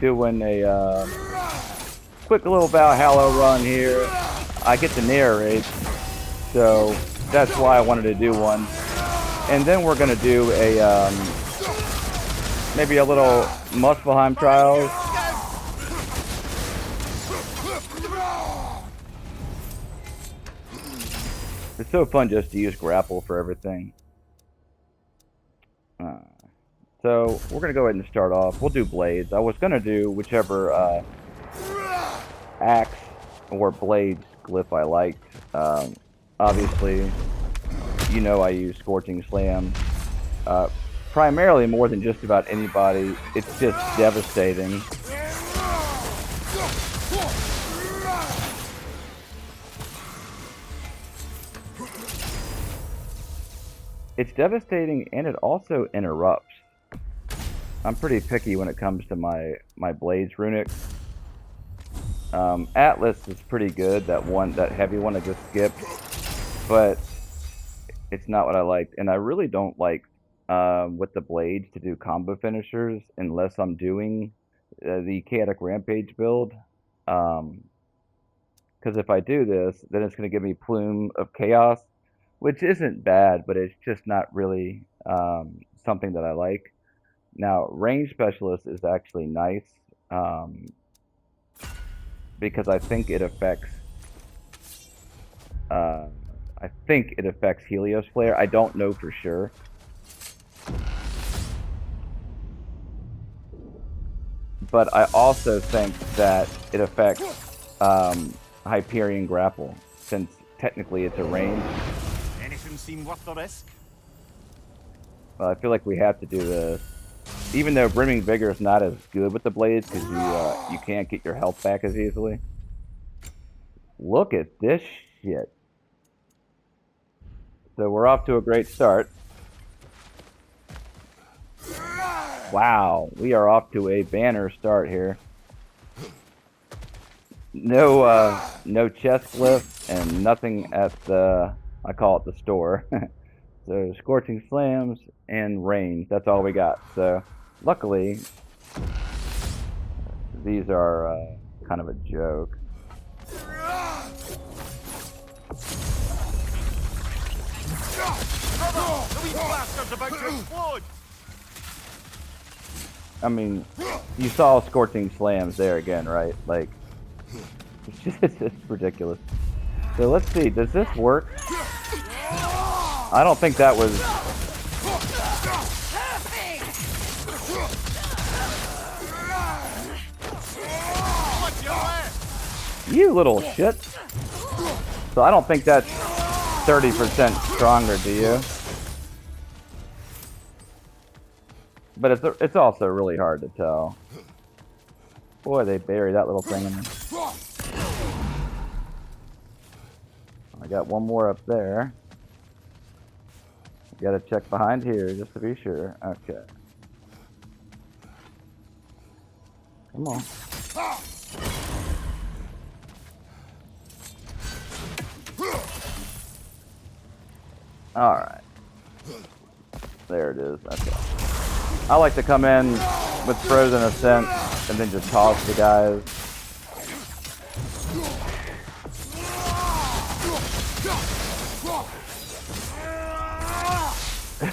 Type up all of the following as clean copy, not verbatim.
doing a quick little Valhalla run here. I get to narrate, so that's why I wanted to do one. And then we're gonna do a maybe a little Muspelheim trials. It's so fun just to use grapple for everything. So we're gonna go ahead and start off. We'll do blades. I was gonna do whichever axe or blades glyph I liked. Obviously, you know I use Scorching Slam. Primarily more than just about anybody. It's just devastating. It's devastating and it also interrupts. I'm pretty picky when it comes to my blades runic. Atlas is pretty good, that heavy one I just skipped, but it's not what I liked. And I really don't like with the blades to do combo finishers unless I'm doing the Chaotic Rampage build. Because if I do this, then it's going to give me Plume of Chaos, which isn't bad, but it's just not really something that I like. Now, Range Specialist is actually nice because I think it affects Helios Flare. I don't know for sure. But I also think that it affects Hyperion Grapple, since technically it's a range. Anything seem worth the risk? I feel like we have to do this. Even though Brimming Vigor is not as good with the blades, because you can't get your health back as easily. Look at this shit. So we're off to a great start. Wow, we are off to a banner start here. No chest lift and nothing at the, I call it the store. So Scorching Slams and range, that's all we got. So luckily, these are kind of a joke. I mean, you saw Scorching Slams there again, right? Like, it's just ridiculous. So let's see, does this work? I don't think that was... You little shit. So I don't think that's 30% stronger, do you? But it's also really hard to tell. Boy, they buried that little thing in there. I got one more up there. Gotta check behind here just to be sure. Okay. Come on. Alright. There it is. Okay. I like to come in with Frozen Ascent and then just toss the guys.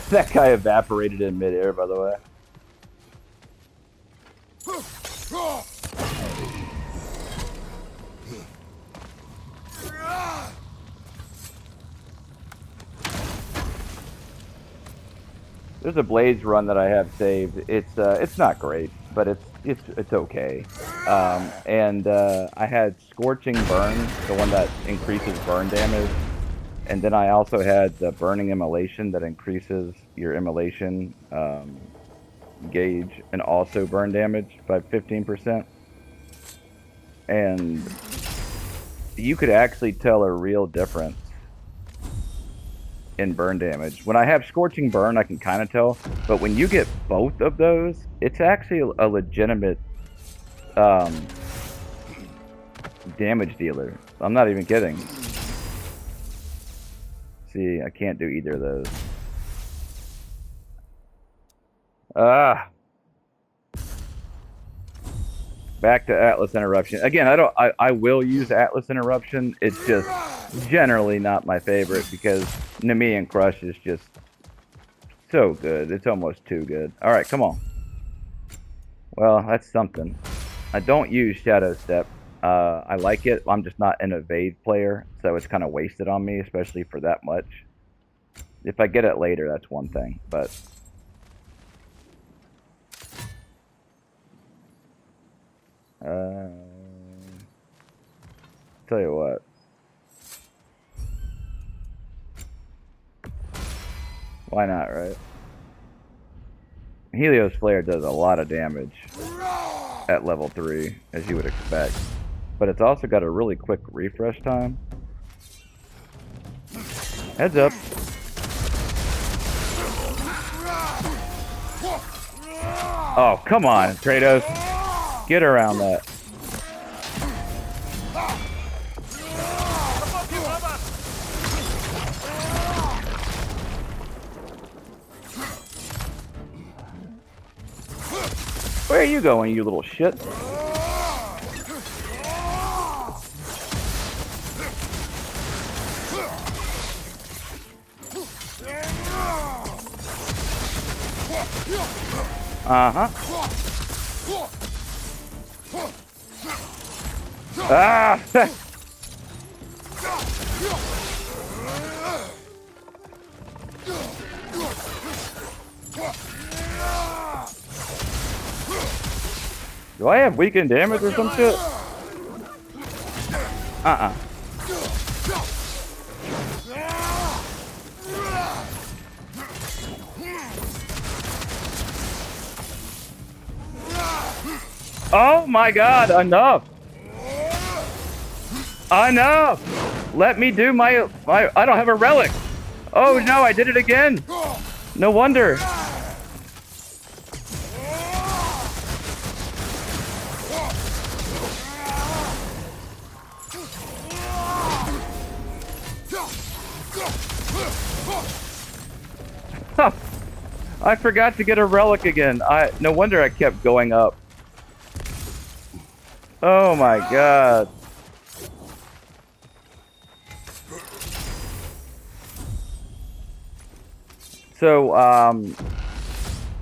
That guy evaporated in midair, by the way. There's a Blades run that I have saved. It's not great, but it's okay. I had Scorching Burn, the one that increases burn damage, and then I also had the Burning Immolation that increases your immolation gauge and also burn damage by 15%. And you could actually tell a real difference in burn damage. When I have Scorching Burn, I can kind of tell, but when you get both of those, it's actually a legitimate damage dealer. I'm not even kidding. See, I can't do either of those. back to Atlas Interruption. Again, I will use Atlas Interruption. It's just generally not my favorite because Nemean Crush is just so good. It's almost too good. All right, come on. Well, that's something. I don't use Shadow Step. I like it. I'm just not an evade player, so it's kind of wasted on me, especially for that much. If I get it later, that's one thing, but tell you what. Why not, right? Helios Flare does a lot of damage at level 3, as you would expect. But it's also got a really quick refresh time. Heads up. Oh, come on, Kratos. Get around that. Where are you going, you little shit? Uh-huh. Ah! Do I have weakened damage or some shit? Uh-uh. Oh my god, enough! Enough! Let me do my I don't have a relic! Oh no, I did it again! No wonder! I forgot to get a relic again. No wonder I kept going up. Oh my god. So,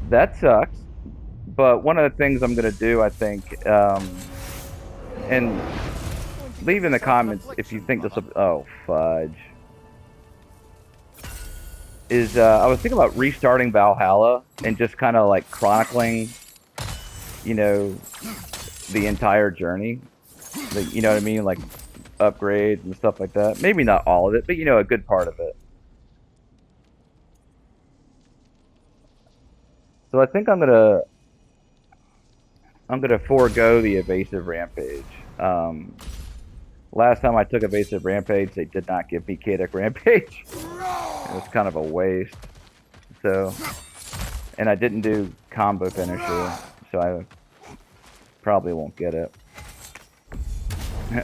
that sucks. But one of the things I'm gonna do, I think, and leave in the comments if you think this will, oh fudge. Is, I was thinking about restarting Valhalla and just kind of like chronicling, you know, the entire journey. Like, you know what I mean? Like upgrades and stuff like that. Maybe not all of it, but you know, a good part of it. So I think I'm gonna forego the evasive rampage. Last time I took evasive rampage, they did not give me Katic rampage. It was kind of a waste. So, and I didn't do combo finisher, so I probably won't get it.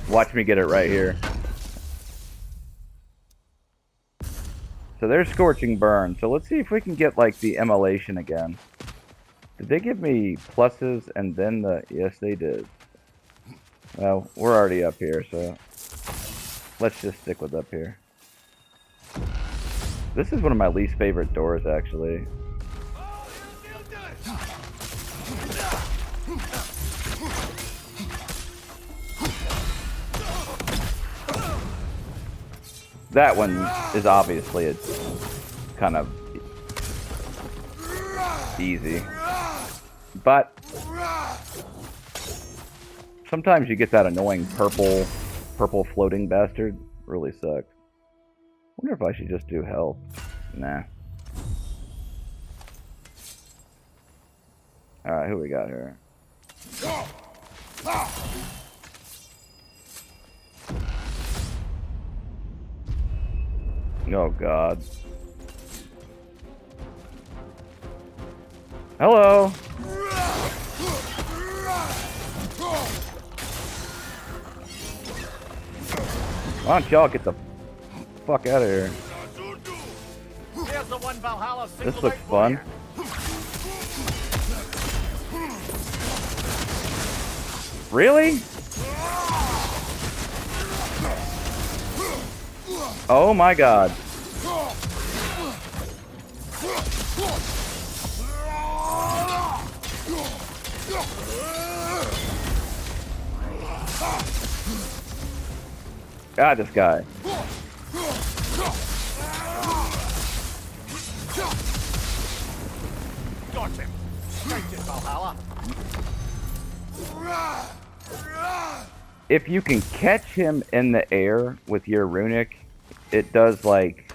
Watch me get it right here. So there's Scorching Burn. So let's see if we can get like the immolation again. Did they give me pluses and then the... Yes, they did. Well, we're already up here, so let's just stick with up here. This is one of my least favorite doors, actually. That one is obviously a kind of easy. But sometimes you get that annoying purple floating bastard. Really sucks. Wonder if I should just do health. Nah. Alright, who we got here? Oh god. Hello! Why don't y'all get the fuck out of here? This looks fun. Really? Oh my god. God, this guy. Got him. Straight to Valhalla. If you can catch him in the air with your runic, it does like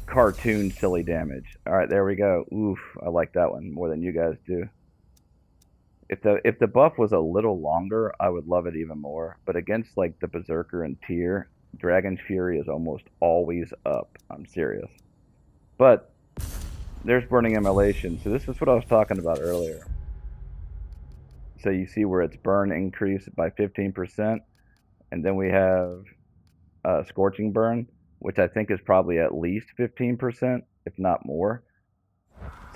cartoon silly damage. All right, there we go. Oof, I like that one more than you guys do. If the buff was a little longer, I would love it even more. But against like the Berserker and Tier, Dragon's Fury is almost always up. I'm serious. But there's Burning Immolation. So this is what I was talking about earlier. So you see where it's burn increased by 15%, and then we have Scorching Burn, which I think is probably at least 15%, if not more.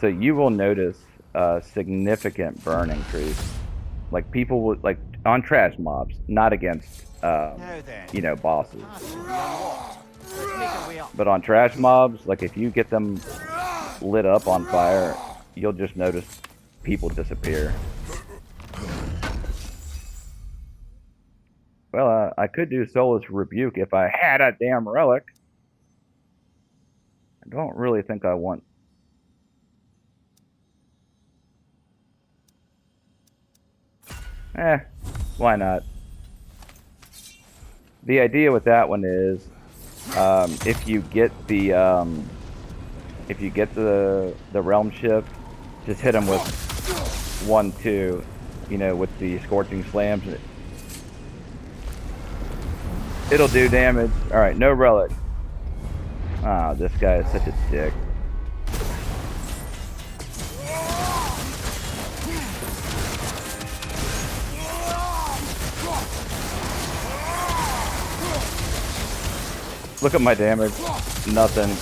So you will notice a significant burn increase. Like people would like on trash mobs, not against Now then. you know, bosses. Pass should be unlocked. Let's make our way up. But on trash mobs, like if you get them lit up on fire, you'll just notice people disappear. Well, I could do Soulless Rebuke if I had a damn relic. I don't really think I want. Why not? The idea with that one is, if you get the realm shift, just hit them with 1-2, you know, with the scorching slams. It'll do damage. All right, no relic. Ah, this guy is such a dick. Look at my damage. Nothing.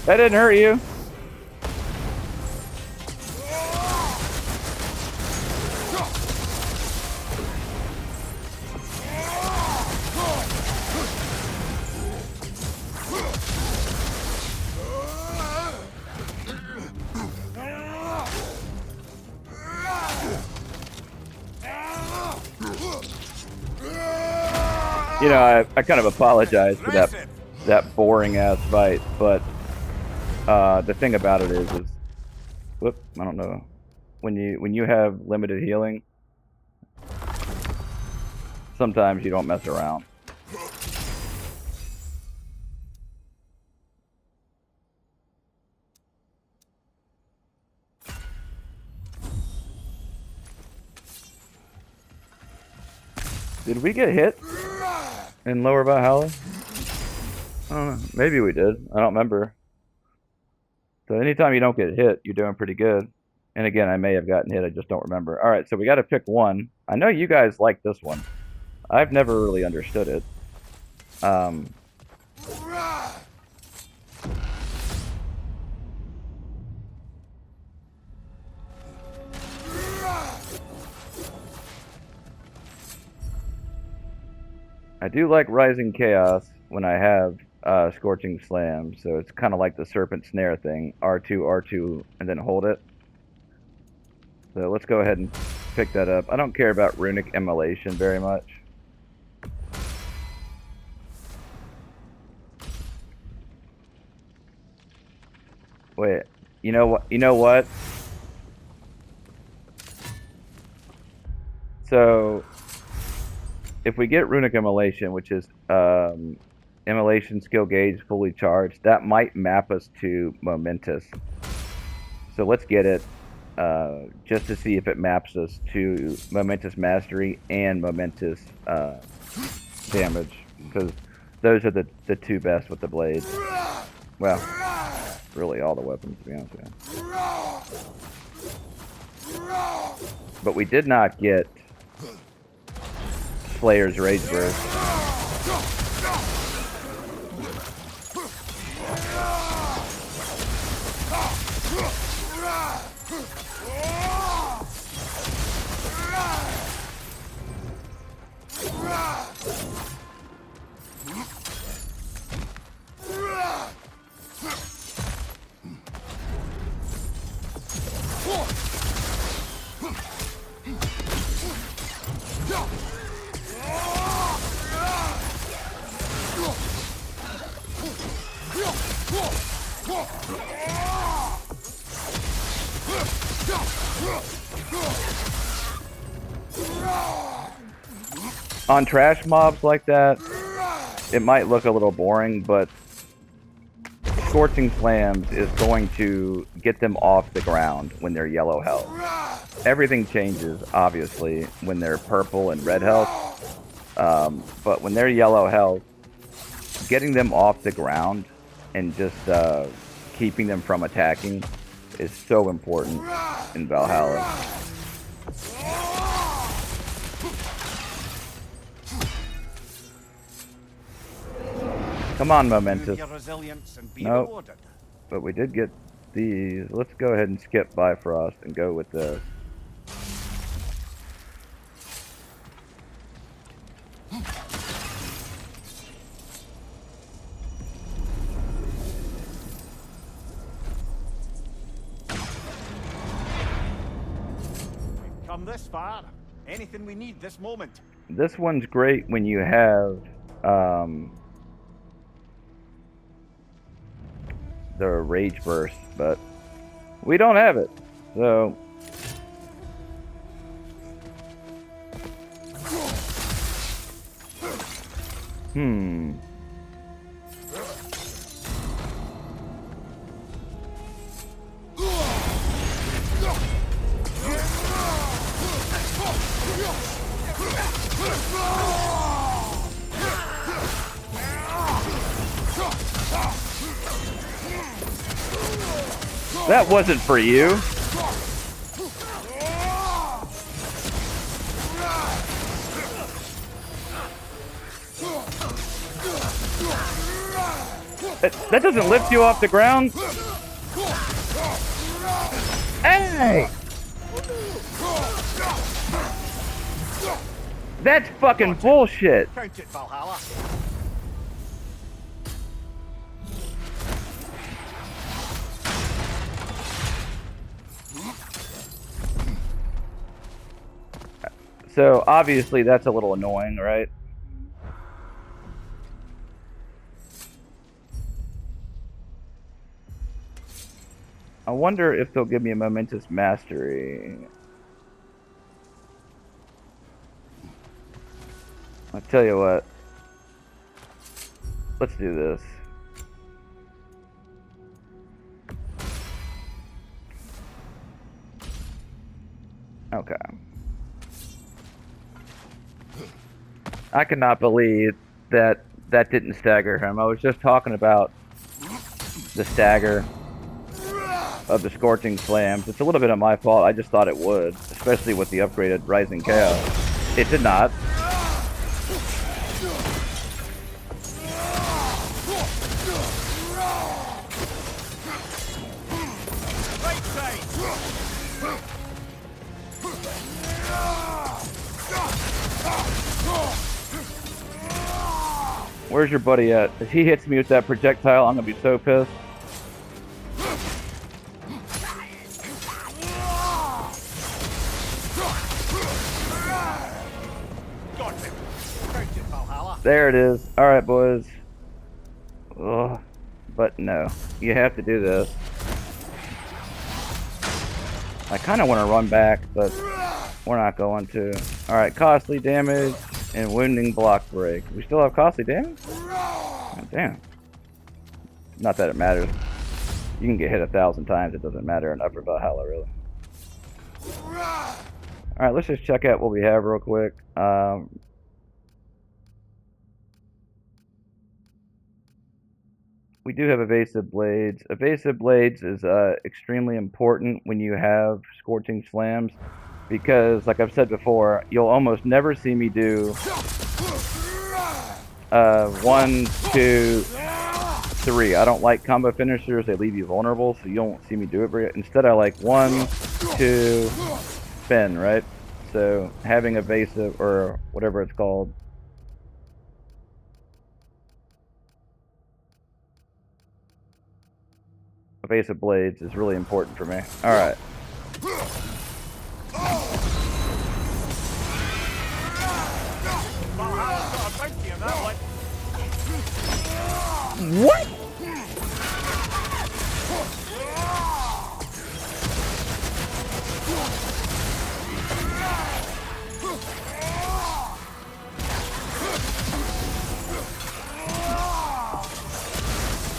That didn't hurt you. You know, I kind of apologize for that boring ass fight, but the thing about it is whoop, I don't know. When you have limited healing, sometimes you don't mess around. Did we get hit in Lower Valhalla? I don't know. Maybe we did. I don't remember. So anytime you don't get hit, you're doing pretty good. And again, I may have gotten hit. I just don't remember. All right, so we got to pick one. I know you guys like this one. I've never really understood it. I do like Rising Chaos when I have Scorching Slam, so it's kind of like the Serpent Snare thing. R2, R2, and then hold it. So let's go ahead and pick that up. I don't care about Runic Immolation very much. Wait, you know what? You know what? So if we get Runic Immolation, which is Immolation skill gauge fully charged, that might map us to Momentous. So let's get it. just to see if it maps us to Momentous Mastery and Momentous damage, because those are the two best with the blades. Well, really all the weapons, to be honest with you. But we did not get Slayer's Rage Burst. On trash mobs like that, it might look a little boring, but Scorching Slams is going to get them off the ground when they're yellow health. Everything changes, obviously, when they're purple and red health, but when they're yellow health, getting them off the ground and just keeping them from attacking is so important in Valhalla. Come on, Momentous. Nope. But we did get these. Let's go ahead and skip Bifrost and go with this. We've come this far. Anything we need this moment. This one's great when you have the Rage Burst, but we don't have it, so that wasn't for you. That doesn't lift you off the ground. Hey! That's fucking bullshit. Count it, Valhalla. So obviously that's a little annoying, right? I wonder if they'll give me a Momentous Mastery. I'll tell you what. Let's do this. Okay. I cannot believe that that didn't stagger him. I was just talking about the stagger of the Scorching Slams. It's a little bit of my fault. I just thought it would, especially with the upgraded Rising Chaos. It did not. Where's your buddy at? If he hits me with that projectile, I'm gonna be so pissed. There it is. Alright, boys. Ugh. But no. You have to do this. I kind of want to run back, but we're not going to. Alright, costly damage and wounding block break. We still have costly damage? Oh, damn. Not that it matters. You can get hit 1,000 times. It doesn't matter in Upper Valhalla, really. All right, let's just check out what we have real quick. We do have evasive blades. Evasive blades is extremely important when you have scorching slams because, like I've said before, you'll almost never see me do 1, 2, 3. I don't like combo finishers. They leave you vulnerable, so you don't see me do it very. Instead, I like 1, 2, spin, right? So having evasive or whatever it's called. Evasive blades is really important for me. All right. Valhalla's got a bounty on that one. What?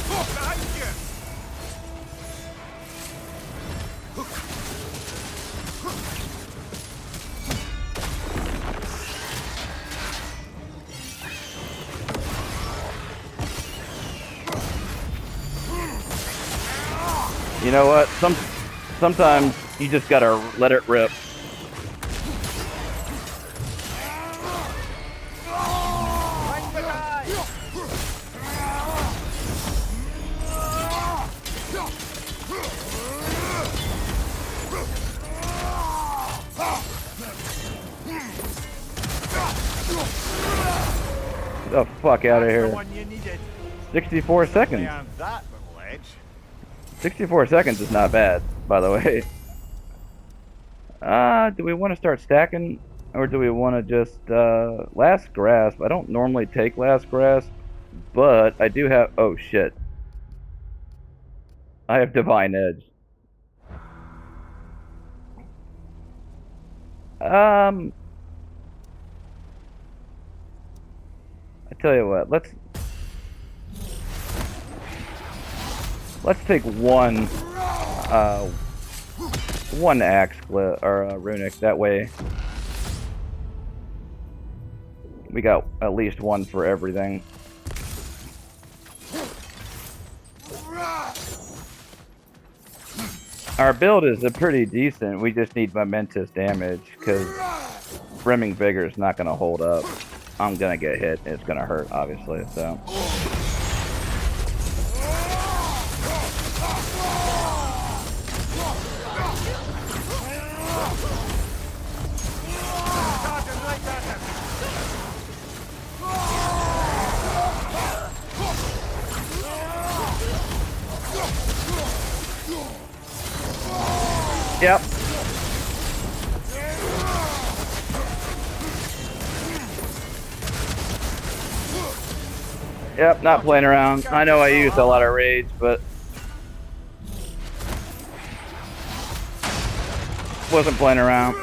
Behind you. You know what? Sometimes you just gotta let it rip. Find the guy. Get the fuck out of That's the here. one you needed. 64 seconds. Yeah, that little edge. 64 seconds is not bad, by the way. Do we want to start stacking? Or do we want to just, last grasp? I don't normally take last grasp, but I do have, oh shit. I have divine edge. I tell you what, let's take one axe or runic. That way we got at least one for everything. Our build is a pretty decent. We just need momentous damage because brimming vigor is not going to hold up. I'm going to get hit. It's going to hurt, obviously. So. Charging right at him. Yep. Yep, not playing around. I know I used a lot of rage, but wasn't playing around.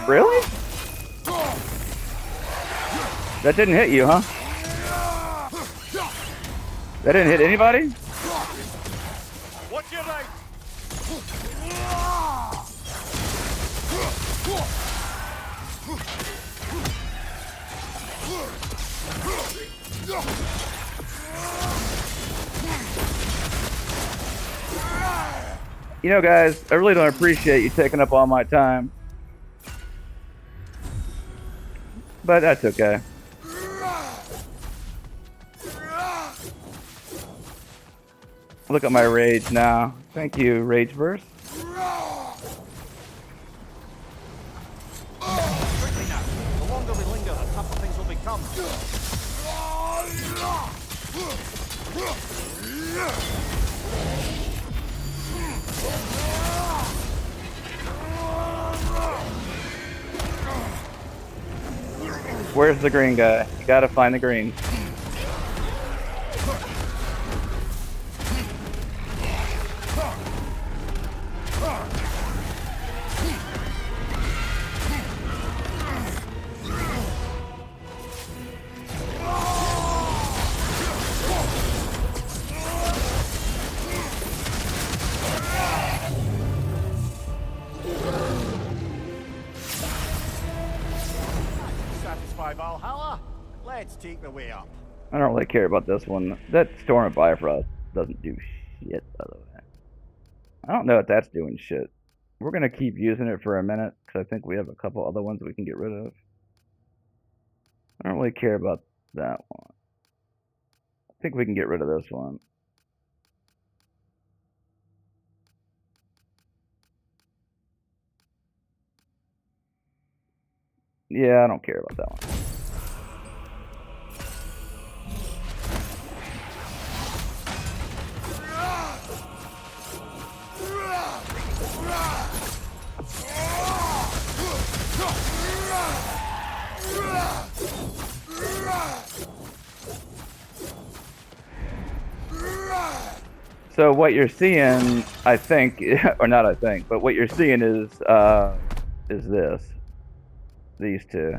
Really? That didn't hit you, huh? That didn't hit anybody? Watch your right. You know, guys, I really don't appreciate you taking up all my time. But that's okay. Look at my rage now. Thank you, Rage Burst. Quickly now. The longer we linger, the tougher things will become. Where's the green guy? You gotta find the green. by Valhalla. Let's take the way up. I don't really care about this one. That Storm of Bifrost doesn't do shit, by the way. I don't know if that's doing shit. We're going to keep using it for a minute, because I think we have a couple other ones we can get rid of. I don't really care about that one. I think we can get rid of this one. Yeah, I don't care about that one. So what you're seeing, I think, or not I think, but what you're seeing is this. These two.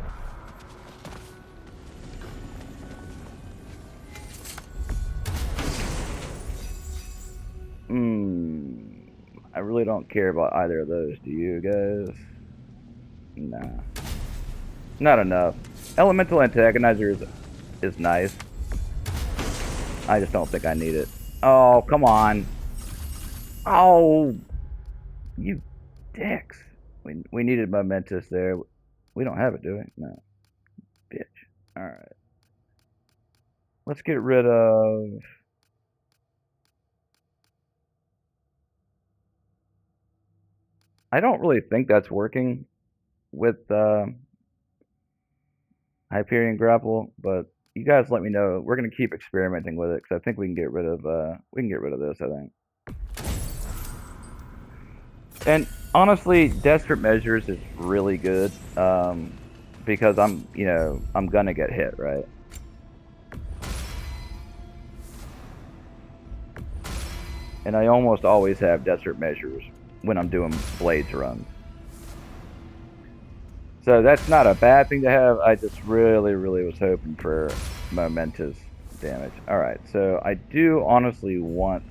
I really don't care about either of those, do you guys? Nah. Not enough. Elemental Antagonizer is nice. I just don't think I need it. Oh, come on. Oh, you dicks. We needed Momentous there. We don't have it, do we? No. Bitch. Alright. Let's get rid of... I don't really think that's working with Hyperion Grapple, but you guys let me know. We're gonna keep experimenting with it because I think we can get rid of this, I think. And honestly, Desperate Measures is really good because I'm gonna get hit, right? And I almost always have Desperate Measures when I'm doing Blades runs. So that's not a bad thing to have. I just really was hoping for Momentous damage. Alright, so I do honestly want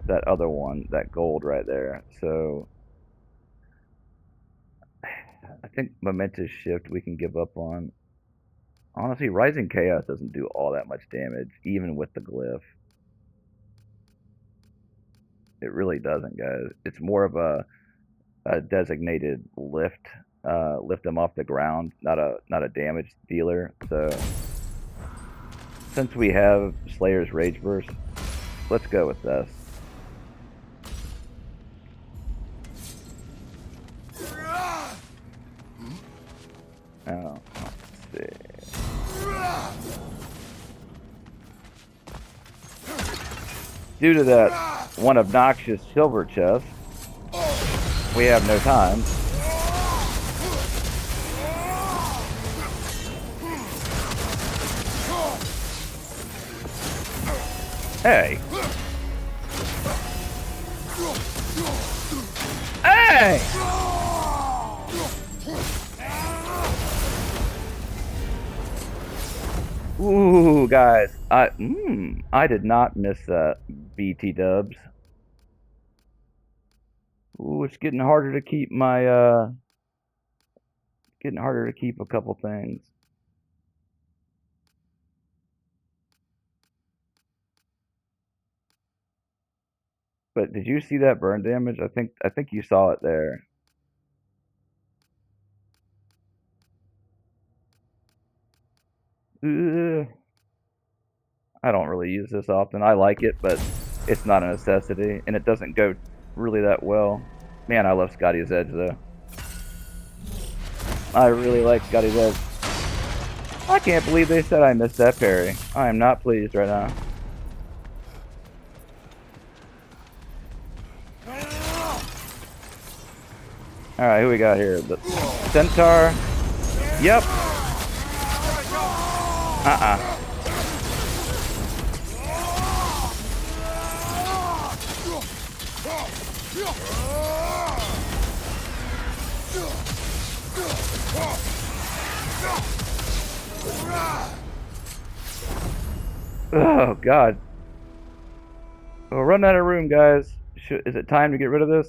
that other one, that gold right there. So I think Momentous Shift we can give up on. Honestly, Rising Chaos doesn't do all that much damage, even with the glyph. It really doesn't, guys. It's more of a designated lift them off the ground, not a damage dealer. So since we have Slayer's Rage Burst, let's go with this. Oh, let's see. Due to that one obnoxious silver chest, we have no time. Hey! Hey! Ooh, guys, I did not miss that. BT dubs. Ooh, it's getting harder to keep my getting harder to keep a couple things. But did you see that burn damage? I think you saw it there. I don't really use this often. I like it, but it's not a necessity, and it doesn't go really that well. Man, I love Scotty's Edge, though. I really like Scotty's Edge. I can't believe they said I missed that parry. I am not pleased right now. Alright, who we got here? The Centaur. Yep. Oh, God. We'll run out of room, guys. Is it time to get rid of this?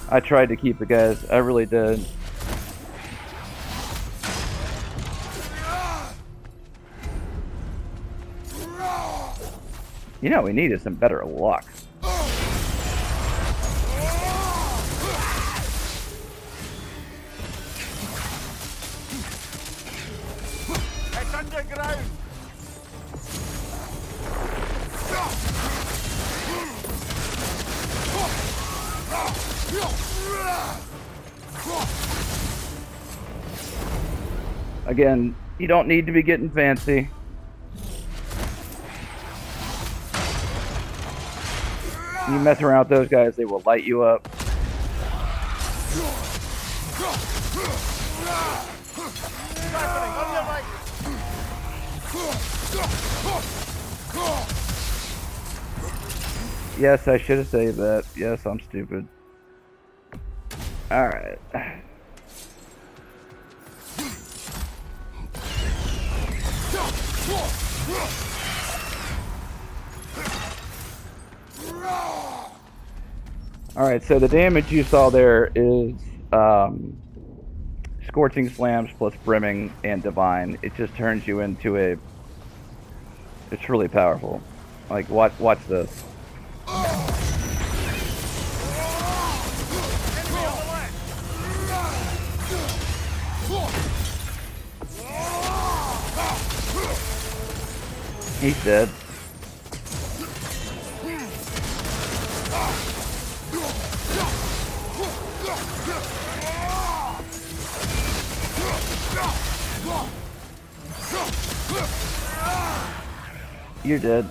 I tried to keep it, guys. I really did. You know, we needed some better luck. It's underground. Again, you don't need to be getting fancy. You mess around with those guys, they will light you up. Yes, I should have saved that. Yes, I'm stupid. Alright. Alright, so the damage you saw there is Scorching Slams plus Brimming and Divine. It just turns you into a... It's really powerful. Like, watch this. He's dead. You're dead.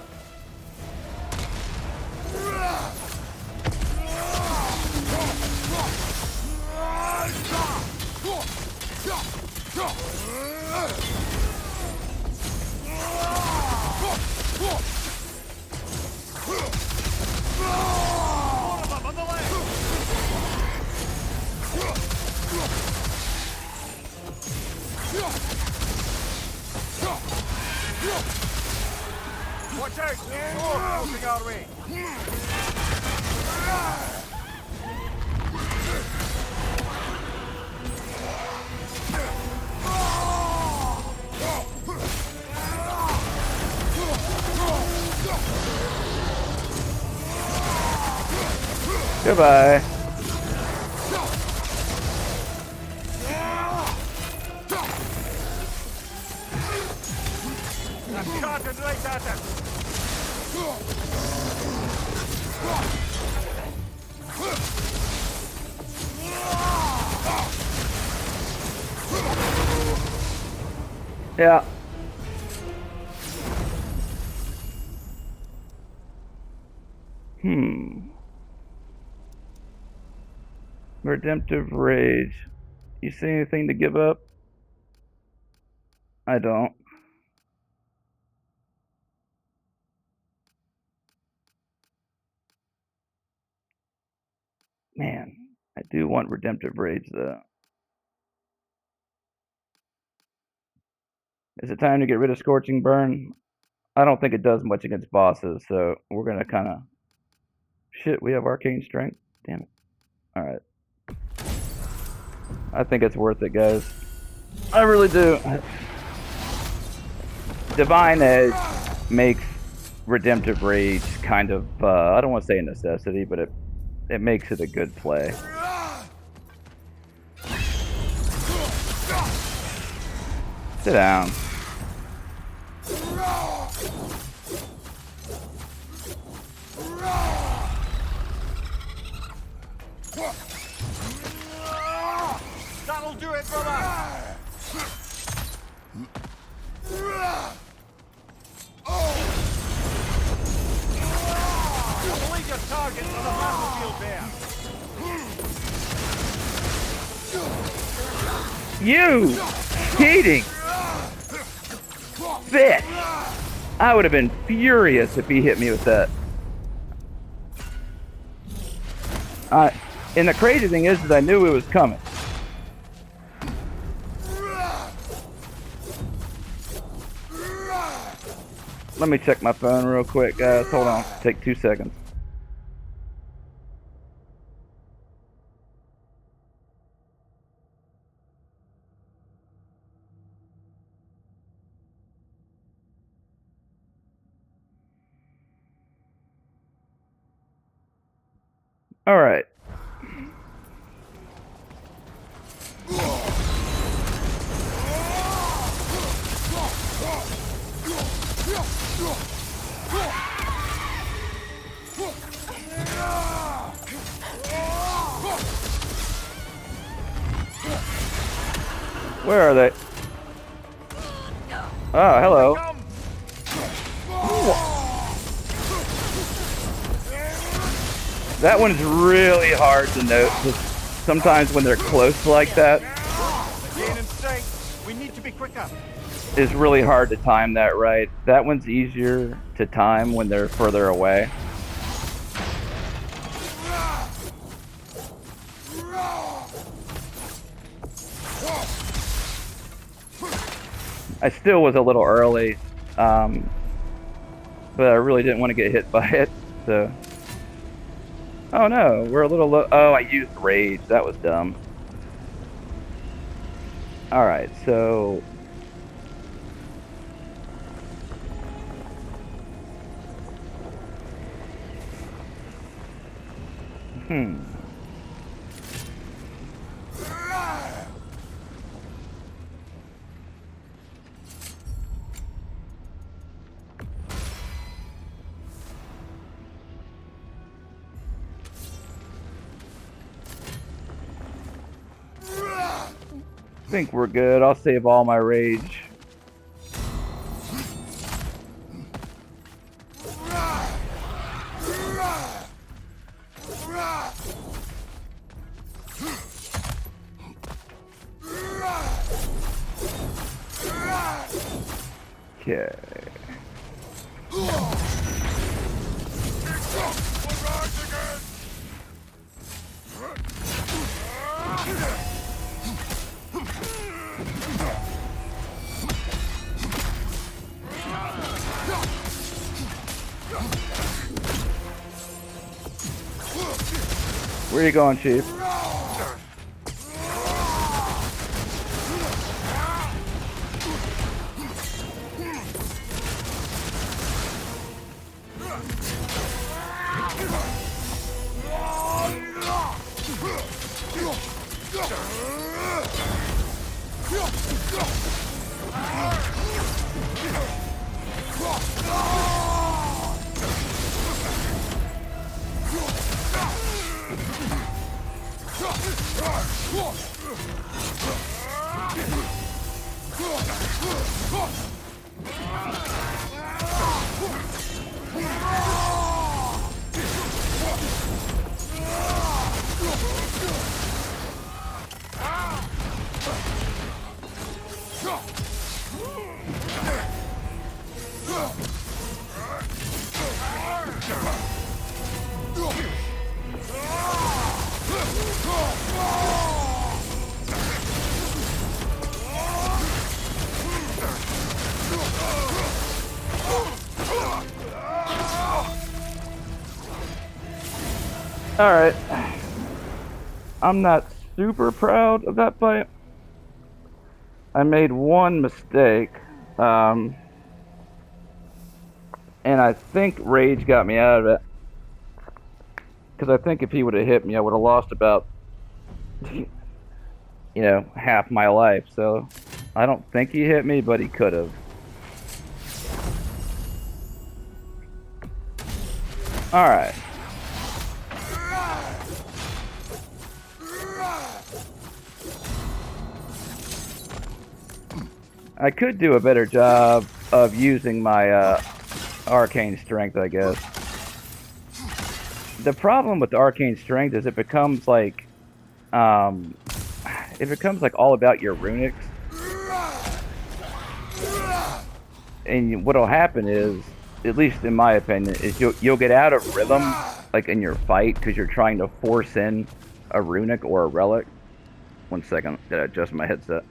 Watch out! Oh, closing our way. Goodbye. I'm charging right at it. Yeah. Redemptive Rage. You see anything to give up? I don't. Man, I do want Redemptive Rage though. Is it time to get rid of Scorching Burn? I don't think it does much against bosses, so we're gonna kind of... Shit, we have Arcane Strength? Damn it. Alright. I think it's worth it, guys. I really do. Divine Edge makes Redemptive Rage kind of, I don't want to say a necessity, but it makes it a good play. Sit down. That'll do it, brother! Believe your target on the battlefield there. You cheating bitch! I would have been furious if he hit me with that. And the crazy thing is I knew it was coming. Let me check my phone real quick, guys. Hold on. Take 2 seconds. All right. Where are they? Oh, hello. That one's really hard to note. Sometimes when they're close like that, we need to be quicker. it's really hard to time that right. That one's easier to time when they're further away. I still was a little early, but I really didn't want to get hit by it, so... Oh no, we're a little low. Oh, I used rage. That was dumb. Alright, so... I think we're good. I'll save all my rage. Okay. Where are you going, Chief? Alright. I'm not super proud of that fight. I made one mistake. And I think Rage got me out of it. Because I think if he would have hit me, I would have lost about, half my life. So I don't think he hit me, but he could have. Alright. I could do a better job of using my arcane strength, I guess. The problem with the arcane strength is it becomes like all about your runics. And what'll happen is, at least in my opinion, is you'll get out of rhythm like in your fight because you're trying to force in a runic or a relic. 1 second, gotta adjust my headset.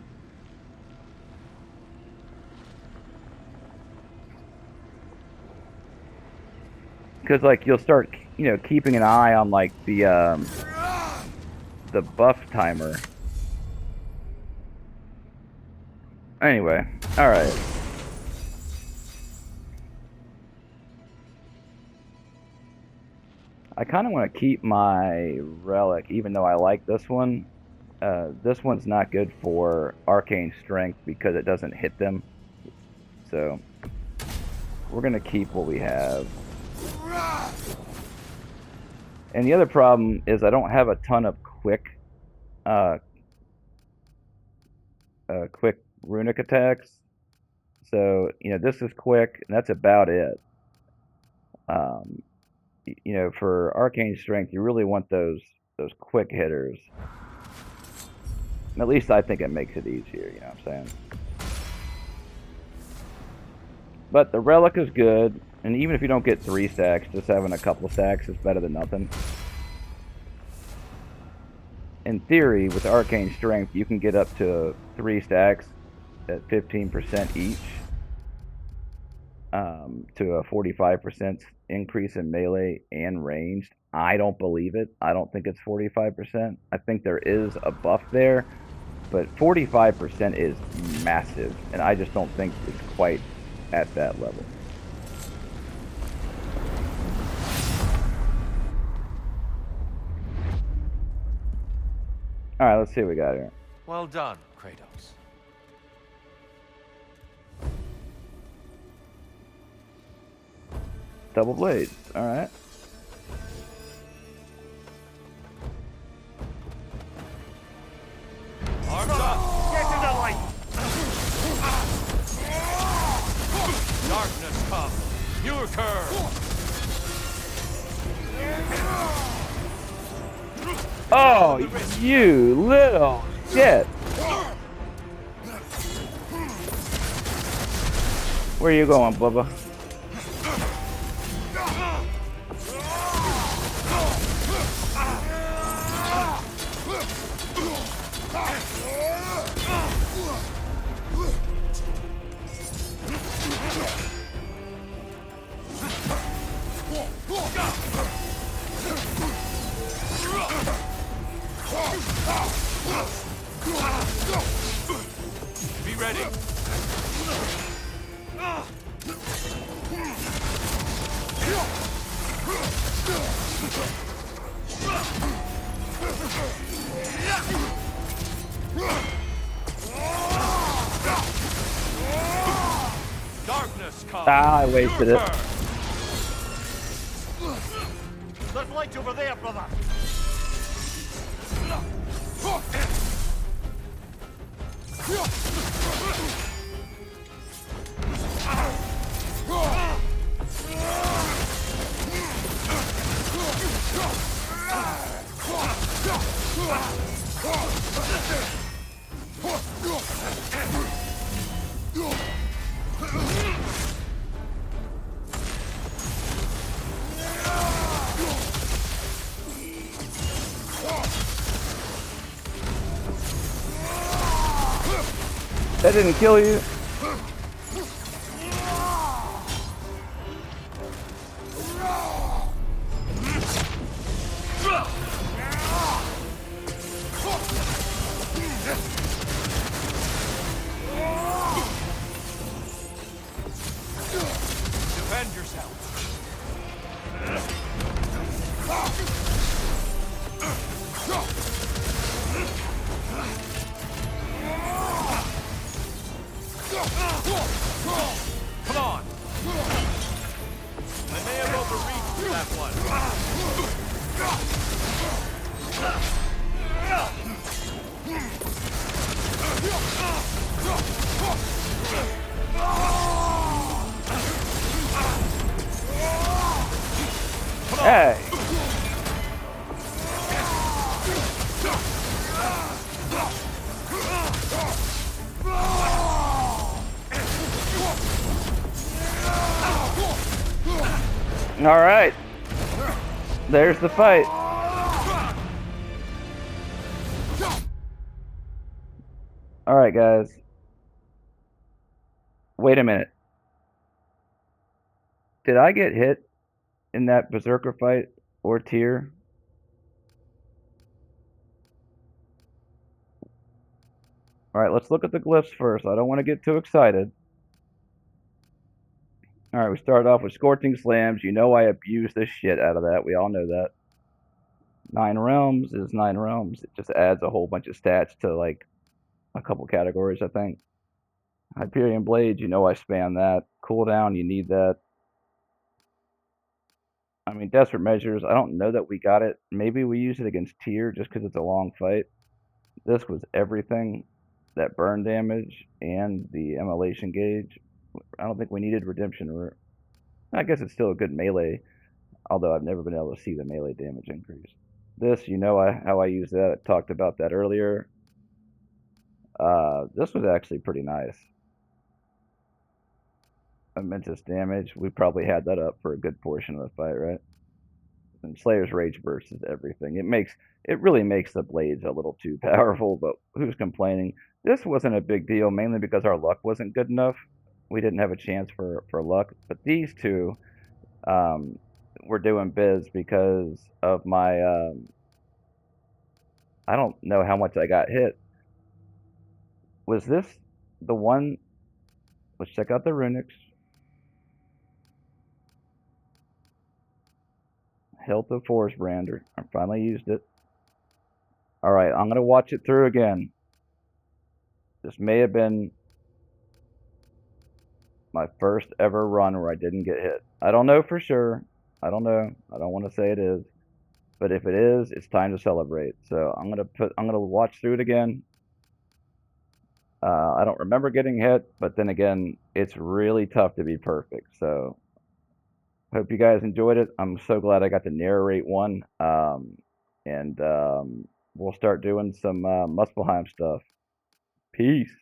Because like you'll start, keeping an eye on like the buff timer. Anyway, all right. I kind of want to keep my relic, even though I like this one. This one's not good for arcane strength because it doesn't hit them. So we're gonna keep what we have. And the other problem is I don't have a ton of uh, quick runic attacks. So this is quick, and that's about it. Um, for arcane strength, you really want those quick hitters. At least I think it makes it easier. You know what I'm saying? But the relic is good, and even if you don't get 3 stacks, just having a couple stacks is better than nothing. In theory, with arcane strength, you can get up to 3 stacks at 15% each, to a 45% increase in melee and ranged. I don't believe it. I don't think it's 45%. I think there is a buff there, but 45% is massive, and I just don't think it's quite at that level. All right, let's see what we got here. Well done, Kratos. Double blades. All right. Arms up! Get to the light! Darkness come! You occur! Oh, you little shit! Where you going, Bubba? Be ready! Darkness come! Ah, I wasted it. There's light over there, brother! That didn't kill you. Defend yourself! Come on! I may have overreached that one. Hey. All right. There's the fight. All right, guys. Wait a minute. Did I get hit in that berserker fight or tier? All right, let's look at the glyphs first. I don't want to get too excited. All right, we we started off with Scorching Slams. You know I abused the shit out of that. We all know that. 9 realms is 9 realms. It just adds a whole bunch of stats to like a couple categories, I think. Hyperion Blades, you know I spam that. Cooldown, you need that. I mean, Desperate Measures, I don't know that we got it. Maybe we use it against Tyr just because it's a long fight. This was everything. That burn damage and the immolation gauge. I don't think we needed Redemption Root. I guess it's still a good melee, although I've never been able to see the melee damage increase. This, you know how I use that. I talked about that earlier. This was actually pretty nice. Immense damage. We probably had that up for a good portion of the fight, right? And Slayer's Rage Burst is everything. It really makes the blades a little too powerful, but who's complaining? This wasn't a big deal, mainly because our luck wasn't good enough. We didn't have a chance for luck. But these two were doing biz because of my I don't know how much I got hit. Was this the one? Let's check out the runics. Hilt of Forest Brander. I finally used it. Alright, I'm going to watch it through again. This may have been my first ever run where I didn't get hit. I don't know for sure. I don't know. I don't want to say it is. But if it is, it's time to celebrate. So I'm gonna watch through it again. I don't remember getting hit, but then again, it's really tough to be perfect. So hope you guys enjoyed it. I'm so glad I got to narrate one. And we'll start doing some Muspelheim stuff. Peace.